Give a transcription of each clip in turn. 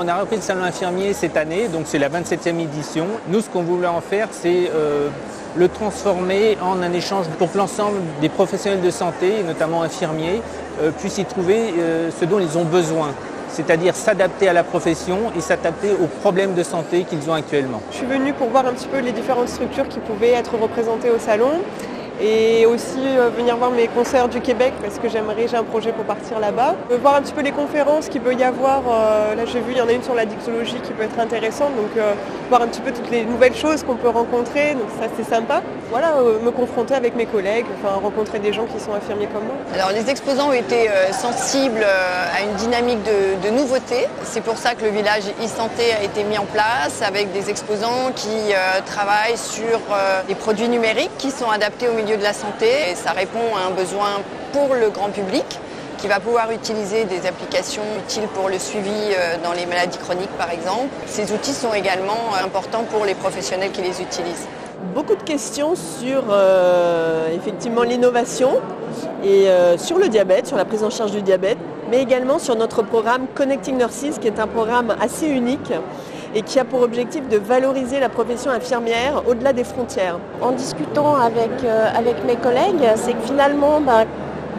On a repris le salon infirmier cette année, donc c'est la 27e édition. Nous, ce qu'on voulait en faire, c'est le transformer en un échange pour que l'ensemble des professionnels de santé, et notamment infirmiers, puissent y trouver ce dont ils ont besoin. C'est-à-dire s'adapter à la profession et s'adapter aux problèmes de santé qu'ils ont actuellement. Je suis venue pour voir un petit peu les différentes structures qui pouvaient être représentées au salon et aussi venir voir mes concerts du Québec parce que j'ai un projet pour partir là-bas. Voir un petit peu les conférences qu'il peut y avoir. Là j'ai vu, il y en a une sur la dictologie qui peut être intéressante, donc voir un petit peu toutes les nouvelles choses qu'on peut rencontrer, donc ça c'est sympa. Voilà, me confronter avec mes collègues, enfin rencontrer des gens qui sont infirmiers comme moi. Alors les exposants ont été sensibles à une dynamique de nouveauté. C'est pour ça que le village e-santé a été mis en place avec des exposants qui travaillent sur des produits numériques qui sont adaptés au milieu de la santé. Et ça répond à un besoin pour le grand public qui va pouvoir utiliser des applications utiles pour le suivi dans les maladies chroniques par exemple. Ces outils sont également importants pour les professionnels qui les utilisent. Beaucoup de questions sur effectivement l'innovation et sur le diabète, sur la prise en charge du diabète, mais également sur notre programme Connecting Nurses, qui est un programme assez unique et qui a pour objectif de valoriser la profession infirmière au-delà des frontières. En discutant avec mes collègues, c'est que finalement,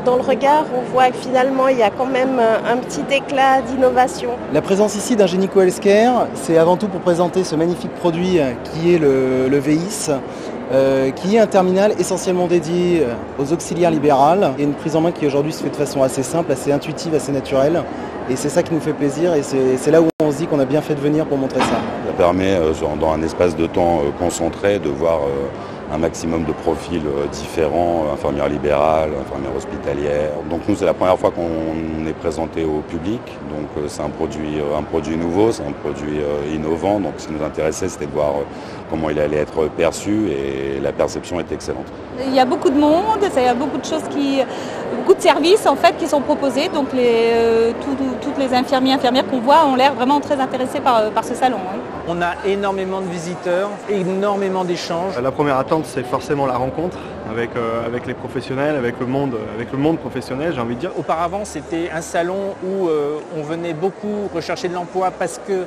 dans le regard, on voit que finalement, il y a quand même un petit éclat d'innovation. La présence ici d'un Génico Healthcare, c'est avant tout pour présenter ce magnifique produit qui est le VIS, qui est un terminal essentiellement dédié aux auxiliaires libérales et une prise en main qui aujourd'hui se fait de façon assez simple, assez intuitive, assez naturelle. Et c'est ça qui nous fait plaisir et c'est là où on se dit qu'on a bien fait de venir pour montrer ça. Ça permet, dans un espace de temps concentré, de voir un maximum de profils différents, infirmières libérales, infirmières hospitalières. Donc nous, c'est la première fois qu'on est présenté au public. Donc c'est un produit nouveau, c'est un produit innovant. Donc ce qui nous intéressait, c'était de voir comment il allait être perçu et la perception est excellente. Il y a beaucoup de monde, il y a beaucoup de choses beaucoup de services en fait qui sont proposés. Donc toutes les infirmières qu'on voit ont l'air vraiment très intéressés par ce salon. Hein. On a énormément de visiteurs, énormément d'échanges. La première attente, c'est forcément la rencontre avec les professionnels, avec le monde professionnel, j'ai envie de dire. Auparavant, c'était un salon où on venait beaucoup rechercher de l'emploi parce que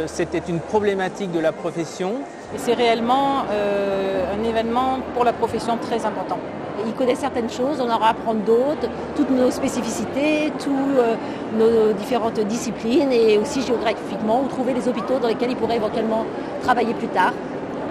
c'était une problématique de la profession. Et c'est réellement un événement pour la profession très important. Il connaît certaines choses, on en apprend d'autres, toutes nos spécificités, toutes nos différentes disciplines et aussi géographiquement où trouver les hôpitaux dans lesquels il pourrait éventuellement travailler plus tard.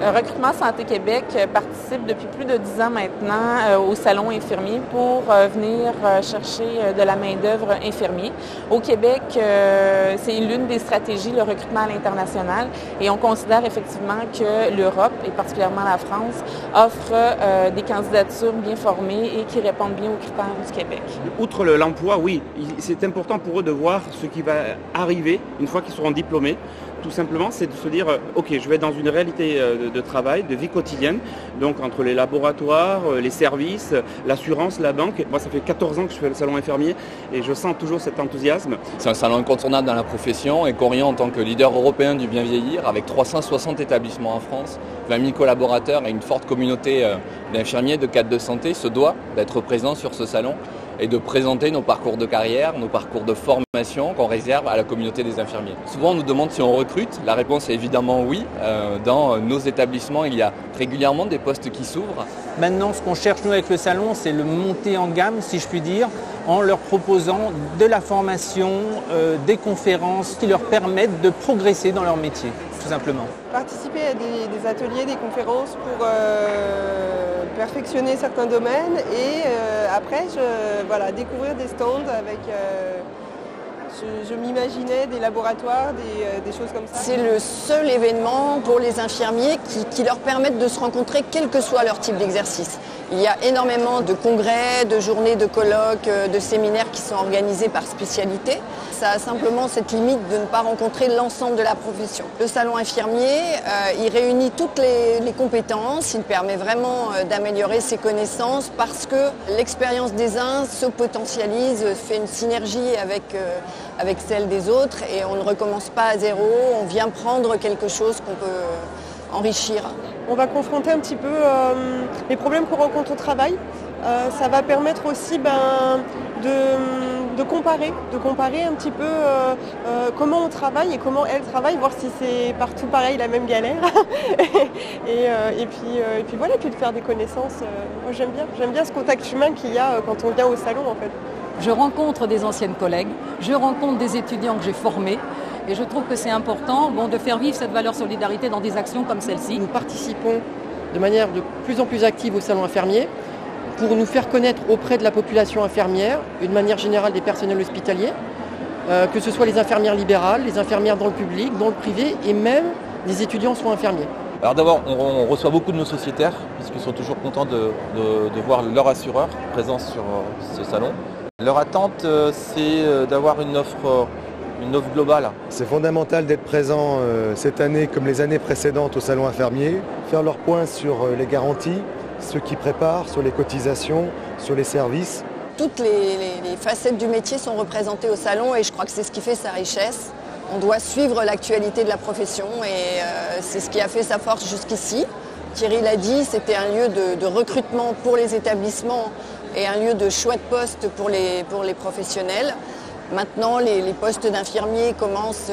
Recrutement Santé Québec participe depuis plus de 10 ans maintenant au salon infirmier pour venir chercher de la main-d'œuvre infirmier. Au Québec, c'est l'une des stratégies, le recrutement à l'international, et on considère effectivement que l'Europe, et particulièrement la France, offre des candidatures bien formées et qui répondent bien aux critères du Québec. Outre l'emploi, oui, c'est important pour eux de voir ce qui va arriver une fois qu'ils seront diplômés. Tout simplement, c'est de se dire, ok, je vais dans une réalité de travail, de vie quotidienne, donc entre les laboratoires, les services, l'assurance, la banque. Moi, ça fait 14 ans que je fais le salon infirmier et je sens toujours cet enthousiasme. C'est un salon incontournable dans la profession et Corian, en tant que leader européen du bien vieillir, avec 360 établissements en France, 20 000 collaborateurs et une forte communauté d'infirmiers, de cadres de santé, se doit d'être présent sur ce salon et de présenter nos parcours de carrière, nos parcours de formation qu'on réserve à la communauté des infirmiers. Souvent on nous demande si on recrute, la réponse est évidemment oui. Dans nos établissements, il y a régulièrement des postes qui s'ouvrent. Maintenant, ce qu'on cherche nous avec le salon, c'est le monter en gamme, si je puis dire, en leur proposant de la formation, des conférences qui leur permettent de progresser dans leur métier, tout simplement. Participer à des ateliers, des conférences pour perfectionner certains domaines et après découvrir des stands avec je m'imaginais des laboratoires, des choses comme ça. C'est le seul événement pour les infirmiers qui leur permettent de se rencontrer quel que soit leur type d'exercice. Il y a énormément de congrès, de journées, de colloques, de séminaires qui sont organisés par spécialité. Ça a simplement cette limite de ne pas rencontrer l'ensemble de la profession. Le salon infirmier, il réunit toutes les compétences, il permet vraiment d'améliorer ses connaissances parce que l'expérience des uns se potentialise, fait une synergie avec celle des autres et on ne recommence pas à zéro, on vient prendre quelque chose qu'on peut enrichir. On va confronter un petit peu les problèmes qu'on rencontre au travail. Ça va permettre aussi de de comparer un petit peu comment on travaille et comment elles travaillent, voir si c'est partout pareil, la même galère. et puis voilà, puis de faire des connaissances. Moi j'aime bien ce contact humain qu'il y a quand on vient au salon en fait. Je rencontre des anciennes collègues, je rencontre des étudiants que j'ai formés et je trouve que c'est important de faire vivre cette valeur solidarité dans des actions comme celle-ci. Nous participons de manière de plus en plus active au salon infirmier pour nous faire connaître auprès de la population infirmière, d'une manière générale des personnels hospitaliers, que ce soit les infirmières libérales, les infirmières dans le public, dans le privé et même des étudiants en soins infirmiers. Alors d'abord, on reçoit beaucoup de nos sociétaires puisqu'ils sont toujours contents de voir leur assureur présent sur ce salon. Leur attente, c'est d'avoir une offre globale. C'est fondamental d'être présent cette année comme les années précédentes au salon infirmier, faire leur point sur les garanties, ceux qui préparent, sur les cotisations, sur les services. Toutes les facettes du métier sont représentées au salon et je crois que c'est ce qui fait sa richesse. On doit suivre l'actualité de la profession et c'est ce qui a fait sa force jusqu'ici. Thierry l'a dit, c'était un lieu de recrutement pour les établissements et un lieu de choix de poste pour les professionnels. Maintenant, les postes d'infirmiers commencent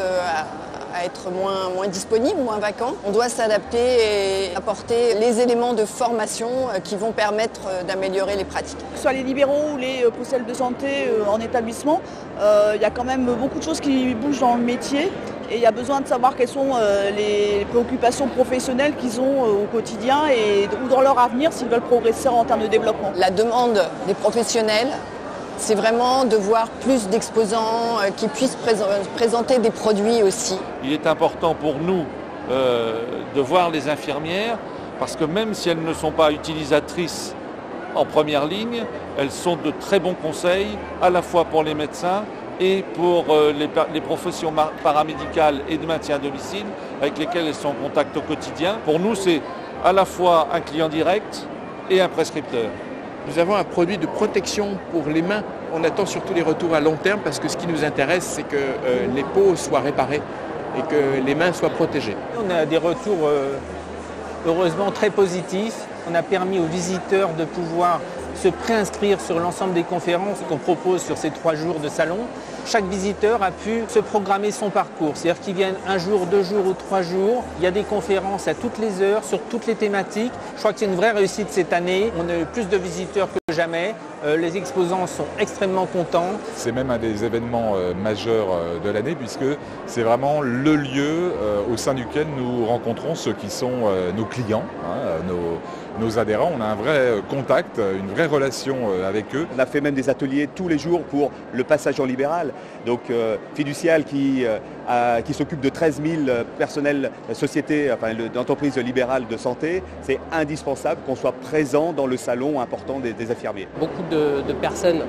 à être moins disponibles, moins vacants. On doit s'adapter et apporter les éléments de formation qui vont permettre d'améliorer les pratiques. Que ce soit les libéraux ou les professionnels de santé en établissement, il y a quand même beaucoup de choses qui bougent dans le métier. Et il y a besoin de savoir quelles sont les préoccupations professionnelles qu'ils ont au quotidien ou dans leur avenir s'ils veulent progresser en termes de développement. La demande des professionnels, c'est vraiment de voir plus d'exposants qui puissent présenter des produits aussi. Il est important pour nous de voir les infirmières parce que même si elles ne sont pas utilisatrices en première ligne, elles sont de très bons conseils à la fois pour les médecins et pour les professions paramédicales et de maintien à domicile avec lesquelles elles sont en contact au quotidien. Pour nous, c'est à la fois un client direct et un prescripteur. Nous avons un produit de protection pour les mains. On attend surtout les retours à long terme parce que ce qui nous intéresse, c'est que les peaux soient réparées et que les mains soient protégées. On a des retours heureusement très positifs. On a permis aux visiteurs de pouvoir se préinscrire sur l'ensemble des conférences qu'on propose sur ces 3 jours de salon. Chaque visiteur a pu se programmer son parcours, c'est-à-dire qu'ils viennent 1 jour, 2 jours ou 3 jours. Il y a des conférences à toutes les heures, sur toutes les thématiques. Je crois que c'est une vraie réussite cette année. On a eu plus de visiteurs que jamais. Les exposants sont extrêmement contents. C'est même un des événements majeurs de l'année puisque c'est vraiment le lieu au sein duquel nous rencontrons ceux qui sont nos clients, nos adhérents. On a un vrai contact, une vraie relation avec eux. On a fait même des ateliers tous les jours pour le passage en libéral. Donc Fiducial qui s'occupe de 13 000 personnels, sociétés, d'entreprises libérales de santé, c'est indispensable qu'on soit présent dans le salon important des infirmiers. Beaucoup de personnes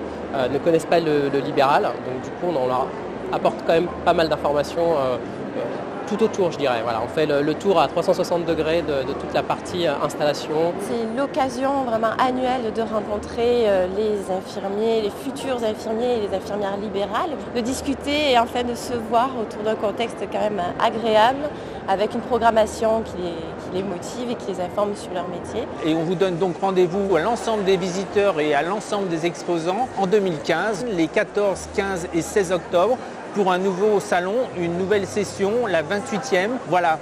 ne connaissent pas le libéral, donc du coup on leur apporte quand même pas mal d'informations tout autour, je dirais. Voilà, on fait le tour à 360 degrés de toute la partie installation. C'est l'occasion vraiment annuelle de rencontrer les infirmiers, les futurs infirmiers et les infirmières libérales, de discuter et enfin de se voir autour d'un contexte quand même agréable, avec une programmation qui les motive et qui les informe sur leur métier. Et on vous donne donc rendez-vous à l'ensemble des visiteurs et à l'ensemble des exposants en 2015, les 14, 15 et 16 octobre, pour un nouveau salon, une nouvelle session, la 28e. Voilà.